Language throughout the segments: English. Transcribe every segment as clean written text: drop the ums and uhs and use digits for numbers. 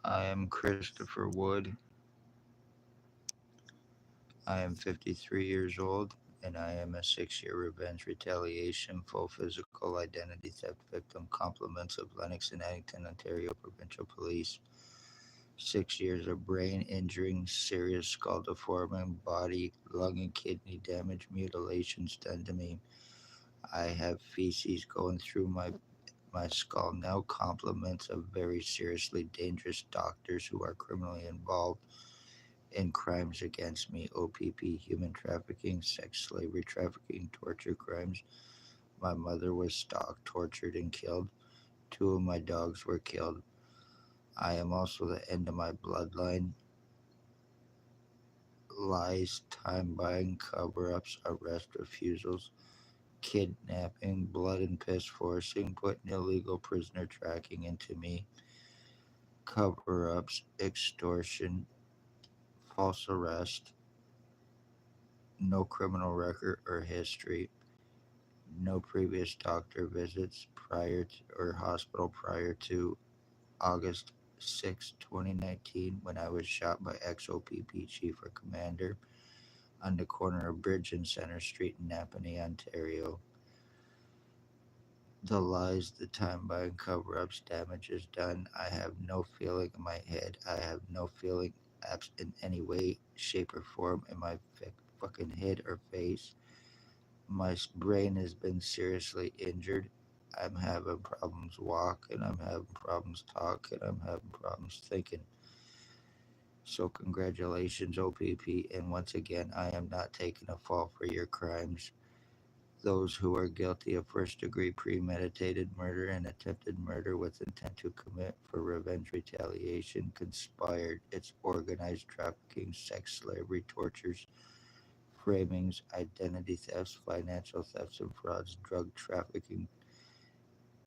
I am Christopher Wood. I am 53 years old, and I am a 6-year revenge retaliation full physical identity theft victim, compliments of Lennox and Addington, Ontario Provincial Police. 6 years of brain injuring, serious skull deforming, body, lung, and kidney damage, mutilations done to me. I have feces going through my skull now, compliments of very seriously dangerous doctors who are criminally involved in crimes against me: O.p.p, human trafficking, sex slavery trafficking, torture crimes. My mother was stalked, tortured, and killed. Two of my dogs were killed. I am also the end of my bloodline. Lies, time buying, cover ups, arrest refusals, kidnapping, blood and piss forcing, putting illegal prisoner tracking into me, cover ups, extortion, false arrest, no criminal record or history, no previous doctor visits or hospital prior to August 6, 2019, when I was shot by ex-O.p.p chief or commander on the corner of Bridge and Center Street in Napanee, Ontario. The lies, the time buying cover ups, damage is done. I have no feeling in my head. I have no feeling in any way, shape, or form in my fucking head or face. My brain has been seriously injured. I'm having problems walking. I'm having problems talking. I'm having problems thinking. So, congratulations, O.p.p. And once again, I am not taking a fall for your crimes. Those who are guilty of first degree premeditated murder and attempted murder with intent to commit for revenge retaliation, conspired, it's organized trafficking, sex slavery, tortures, framings, identity thefts, financial thefts and frauds, drug trafficking,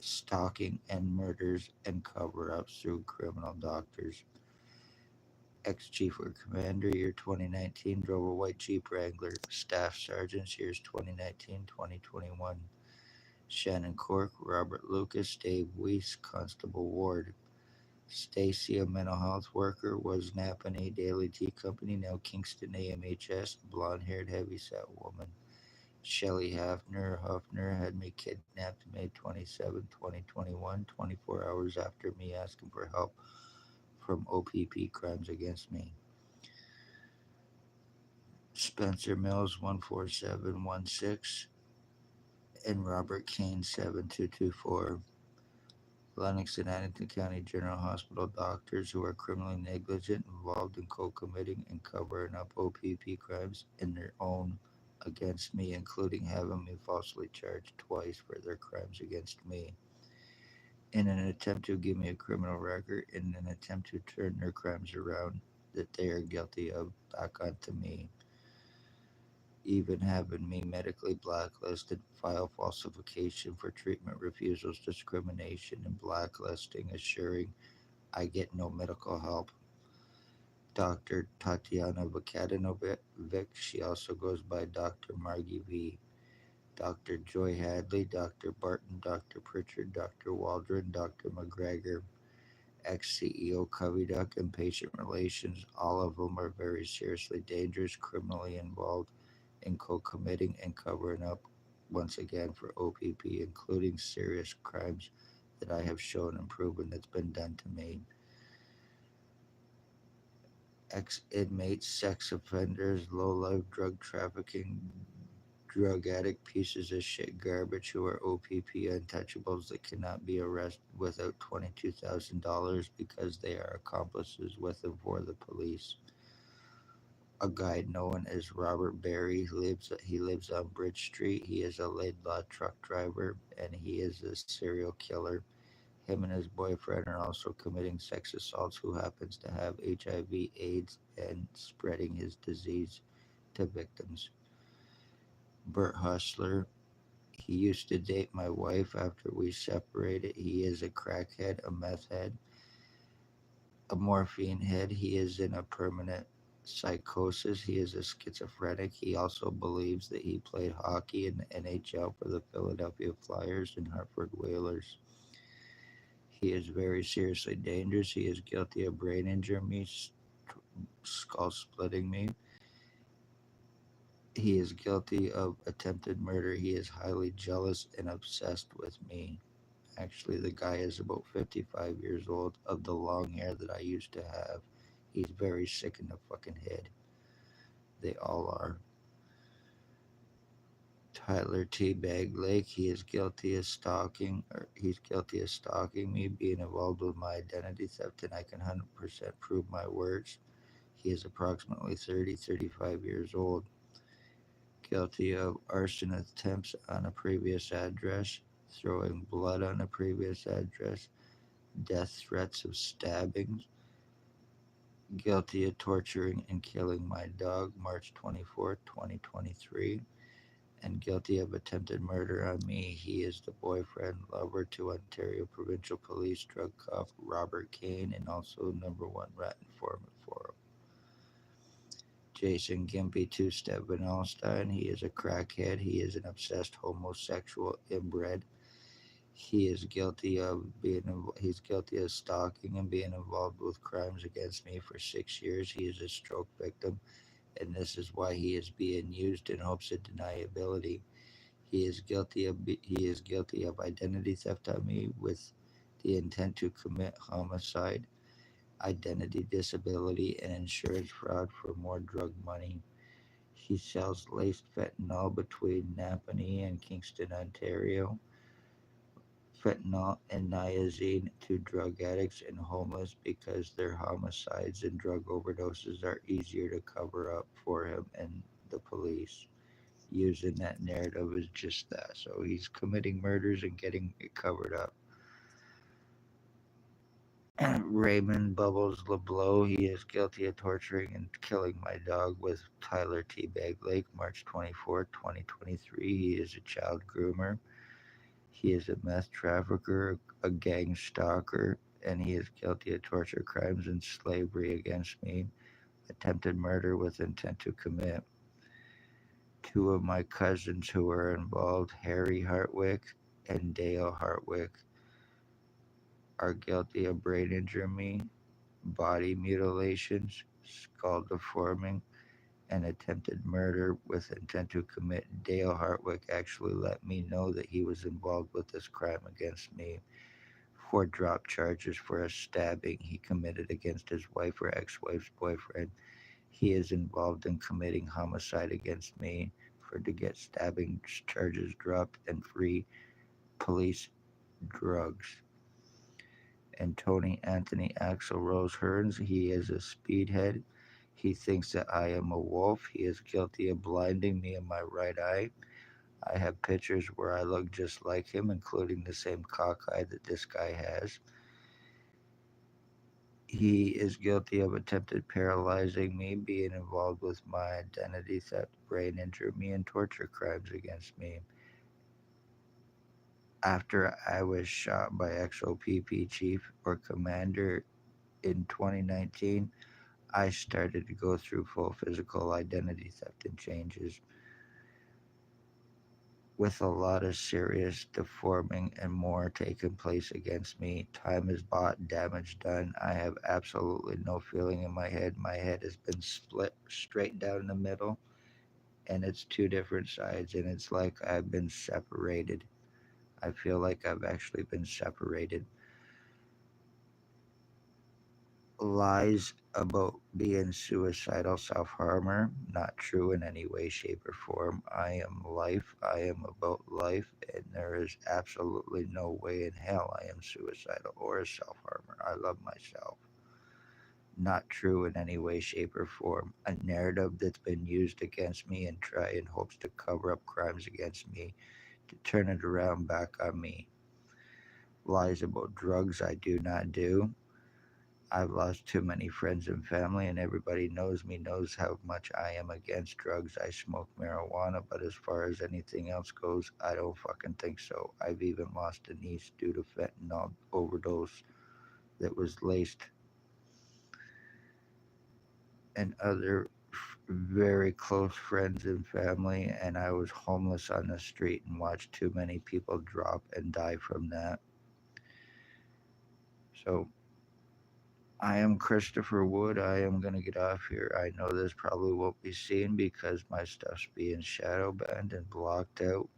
stalking and murders, and cover ups through criminal doctors. Ex Chief or Commander, year 2019, drove a white Jeep Wrangler. Staff Sergeants, years 2019 2021. Shannon Cork, Robert Lucas, Dave Weiss, Constable Ward. Stacy, a mental health worker, was Napanee Daily Tea Company, now Kingston AMHS, blonde haired, heavyset woman. Shelley Huffner had me kidnapped May 27, 2021, 24 hours after me asking for help from O.p.p crimes against me. Spencer Mills 14716 and Robert Kane 7224. Lennox and Addington County General Hospital doctors who are criminally negligent, involved in co-committing and covering up O.p.p crimes in their own against me, including having me falsely charged twice for their crimes against me, in an attempt to give me a criminal record, in an attempt to turn their crimes around that they are guilty of back onto me, even having me medically blacklisted, file falsification for treatment refusals, discrimination, and blacklisting, assuring I get no medical help. Dr. Tatiana Vukadinovic, she also goes by Dr. Margie V. Dr. Joy Hadley, Dr. Barton, Dr. Pritchard, Dr. Waldron, Dr. McGregor, ex-CEO Covey Duck, and patient relations. All of them are very seriously dangerous, criminally involved in co-committing and covering up, once again, for O.p.p, including serious crimes that I have shown and proven that's been done to me. Ex-inmates, sex offenders, low-life drug trafficking, drug addict pieces of shit garbage who are O.p.p untouchables that cannot be arrested without $22,000 because they are accomplices with and for the police. A guy known as Robert Berry. He lives on Bridge Street. He is a Laidlaw truck driver, and he is a serial killer. Him and his boyfriend are also committing sex assaults, who happens to have HIV, AIDS, and spreading his disease to victims. Bert Hustler. He used to date my wife after we separated. He is a crackhead, a meth head, a morphine head. He is in a permanent psychosis. He is a schizophrenic. He also believes that he played hockey in the NHL for the Philadelphia Flyers and Hartford Whalers. He is very seriously dangerous. He is guilty of brain injuring me, skull splitting me. He is guilty of attempted murder. He is highly jealous and obsessed with me. Actually, the guy is about 55 years old, of the long hair that I used to have. He's very sick in the fucking head. They all are. Tyler T. Bag Lake, he is guilty of stalking, or he's guilty of stalking me, being involved with my identity theft, and I can 100% prove my words. He is approximately 35 years old. Guilty of arson attempts on a previous address, throwing blood on a previous address, death threats of stabbings, guilty of torturing and killing my dog March 24th, 2023, and guilty of attempted murder on me. He is the boyfriend, lover to Ontario Provincial Police drug cop Robert Kane, and also number one rat informant for him. Jason Gimpy Two Step Vanalstein, he is a crackhead. He is an obsessed homosexual inbred. He is guilty of he's guilty of stalking and being involved with crimes against me for 6 years. He is a stroke victim, and this is why he is being used in hopes of deniability. He is guilty of identity theft on me with the intent to commit homicide, identity disability, and insurance fraud for more drug money. He sells laced fentanyl between Napanee and Kingston, Ontario. Fentanyl and niacin to drug addicts and homeless because their homicides and drug overdoses are easier to cover up for him and the police. Using that narrative is just that. So he's committing murders and getting it covered up. Raymond Bubbles LeBlanc, he is guilty of torturing and killing my dog with Tyler T. Bag Lake, March 24th, 2023. He is a child groomer. He is a meth trafficker, a gang stalker, and he is guilty of torture crimes and slavery against me, attempted murder with intent to commit. Two of my cousins who are involved, Harry Hartwick and Dale Hartwick, are guilty of brain injury, body mutilations, skull deforming, and attempted murder with intent to commit. Dale Hartwick actually let me know that he was involved with this crime against me for drop charges for a stabbing he committed against his wife or ex-wife's boyfriend. He is involved in committing homicide against me for to get stabbing charges dropped and free police drugs. And Tony Anthony Axel Rose Hearns, he is a speedhead. He thinks that I am a wolf. He is guilty of blinding me in my right eye. I have pictures where I look just like him, including the same cockeye that this guy has. He is guilty of attempted paralyzing me, being involved with my identity theft, brain injury me, and torture crimes against me. After I was shot by ex-O.p.p chief or commander in 2019, I started to go through full physical identity theft and changes with a lot of serious deforming and more taking place against me. Time is bought, damage done. I have absolutely no feeling in my head. My head has been split straight down the middle, and it's two different sides, and it's like I've been separated. I feel like I've actually been separated. Lies about being suicidal self harmer, not true in any way, shape, or form. I am life. I am about life, and there is absolutely no way in hell I am suicidal or a self harmer. I love myself. Not true in any way, shape, or form. A narrative that's been used against me and try in hopes to cover up crimes against me, to turn it around back on me. Lies about drugs I do not do. I've lost too many friends and family, and everybody knows me, knows how much I am against drugs. I smoke marijuana, but as far as anything else goes, I don't fucking think so. I've even lost a niece due to fentanyl overdose that was laced, and other very close friends and family, and I was homeless on the street and watched too many people drop and die from that. So I am Christopher Wood. I am going to get off here. I know this probably won't be seen because my stuff's being shadow banned and blocked out.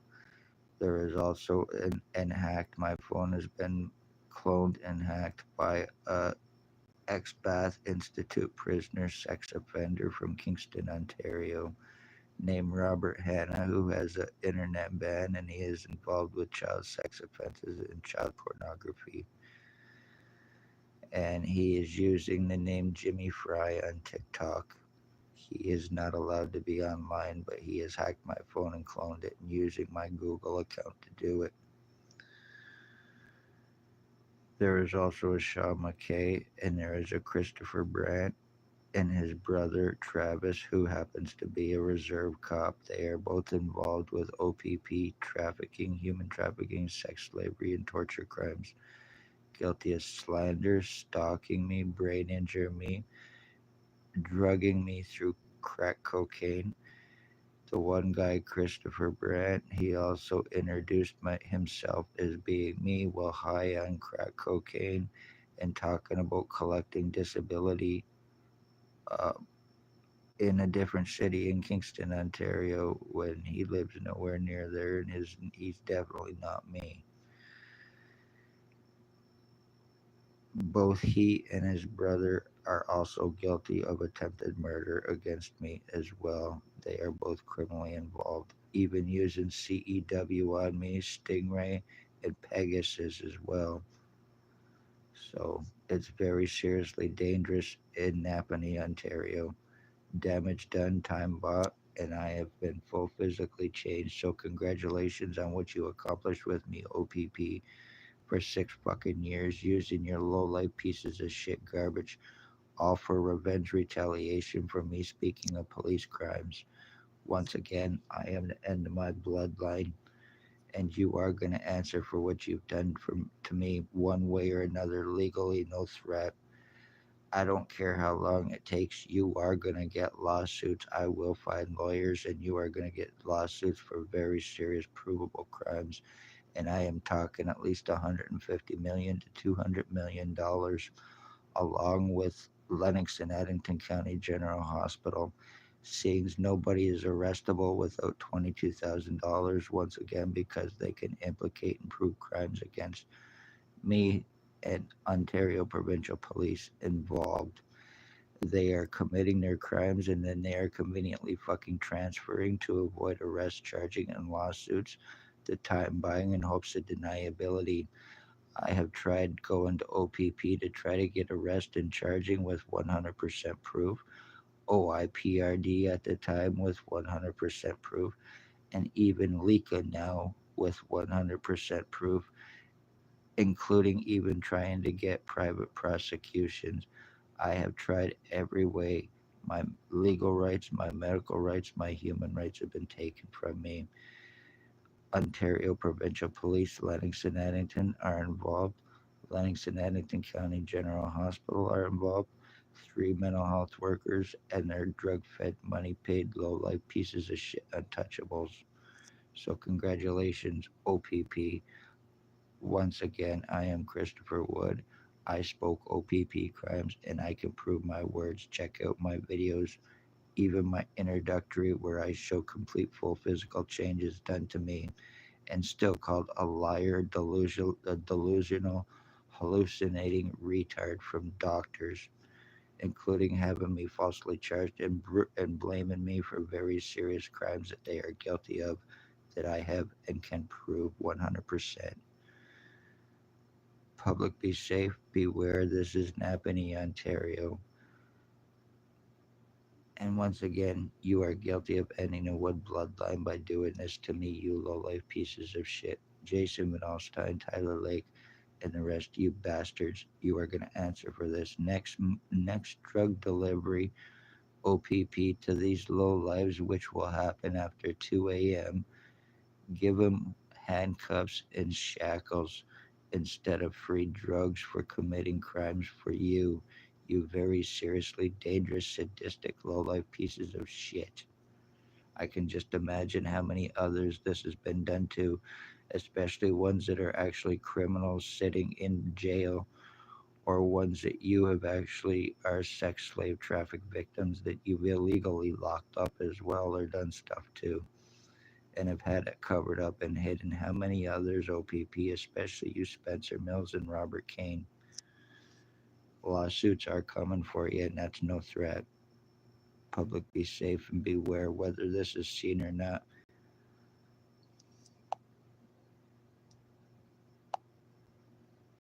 There is also and hacked. My phone has been cloned and hacked by a ex-Bath Institute prisoner sex offender from Kingston, Ontario, named Robert Hanna, who has an internet ban and he is involved with child sex offenses and child pornography. And he is using the name Jimmy Fry on TikTok. He is not allowed to be online, but he has hacked my phone and cloned it and using my Google account to do it. There is also a Sean McKay, and there is a Christopher Brandt and his brother Travis, who happens to be a reserve cop. They are both involved with O.p.p, trafficking, human trafficking, sex slavery, and torture crimes. Guilty of slander, stalking me, brain injuring me, drugging me through crack cocaine. The one guy, Christopher Brandt, he also introduced himself as being me while high on crack cocaine and talking about collecting disability uh, in a different city in Kingston, Ontario, when he lives nowhere near there, and he's definitely not me. Both he and his brother are also guilty of attempted murder against me as well. They are both criminally involved, even using CEW on me, Stingray, and Pegasus as well. So it's very seriously dangerous in Napanee, Ontario. Damage done, time bought, and I have been full physically changed. So congratulations on what you accomplished with me, O.p.p, for 6 fucking years using your low life pieces of shit garbage, all for revenge retaliation for me speaking of police crimes. Once again, I am the end of my bloodline, and you are going to answer for what you've done to me one way or another, legally, no threat. I don't care how long it takes. You are going to get lawsuits. I will find lawyers, and you are going to get lawsuits for very serious, provable crimes. And I am talking at least 150 million to 200 million dollars, along with Lennox and Addington County General Hospital. Seeing nobody is arrestable without $22,000 once again because they can implicate and prove crimes against me and Ontario provincial police involved. They are committing their crimes and then they are conveniently fucking transferring to avoid arrest, charging, and lawsuits, the time buying in hopes of deniability. I have tried going to O.p.p to try to get arrest and charging with 100% proof, OIPRD at the time with 100% proof, and even Lika now with 100% proof, including even trying to get private prosecutions. I have tried every way. My legal rights, my medical rights, my human rights have been taken from me. Ontario Provincial Police, Lennox and Addington are involved. Lennox and Addington County General Hospital are involved. 3 mental health workers and their drug fed, money paid, low life pieces of shit untouchables. So, congratulations, O.p.p. Once again, I am Christopher Wood. I spoke O.p.p crimes and I can prove my words. Check out my videos, even my introductory, where I show complete full physical changes done to me and still called a liar, delusional, hallucinating retard from doctors, including having me falsely charged and blaming me for very serious crimes that they are guilty of that I have and can prove 100%. Public be safe, beware, this is Napanee, Ontario. And once again, you are guilty of ending the Wood bloodline by doing this to me, you low-life pieces of shit. Jason Van Alstyne, Tyler Lake, and the rest of you bastards, you are going to answer for this. Next drug delivery, O.p.p, to these low lives, which will happen after 2 a.m., give them handcuffs and shackles instead of free drugs for committing crimes for you. You very seriously dangerous, sadistic, low-life pieces of shit. I can just imagine how many others this has been done to, especially ones that are actually criminals sitting in jail or ones that you have actually are sex slave traffic victims that you've illegally locked up as well or done stuff to and have had it covered up and hidden. How many others, OPP, especially you, Spencer Mills and Robert Kane? Lawsuits are coming for you, and that's no threat. Public, be safe and beware whether this is seen or not.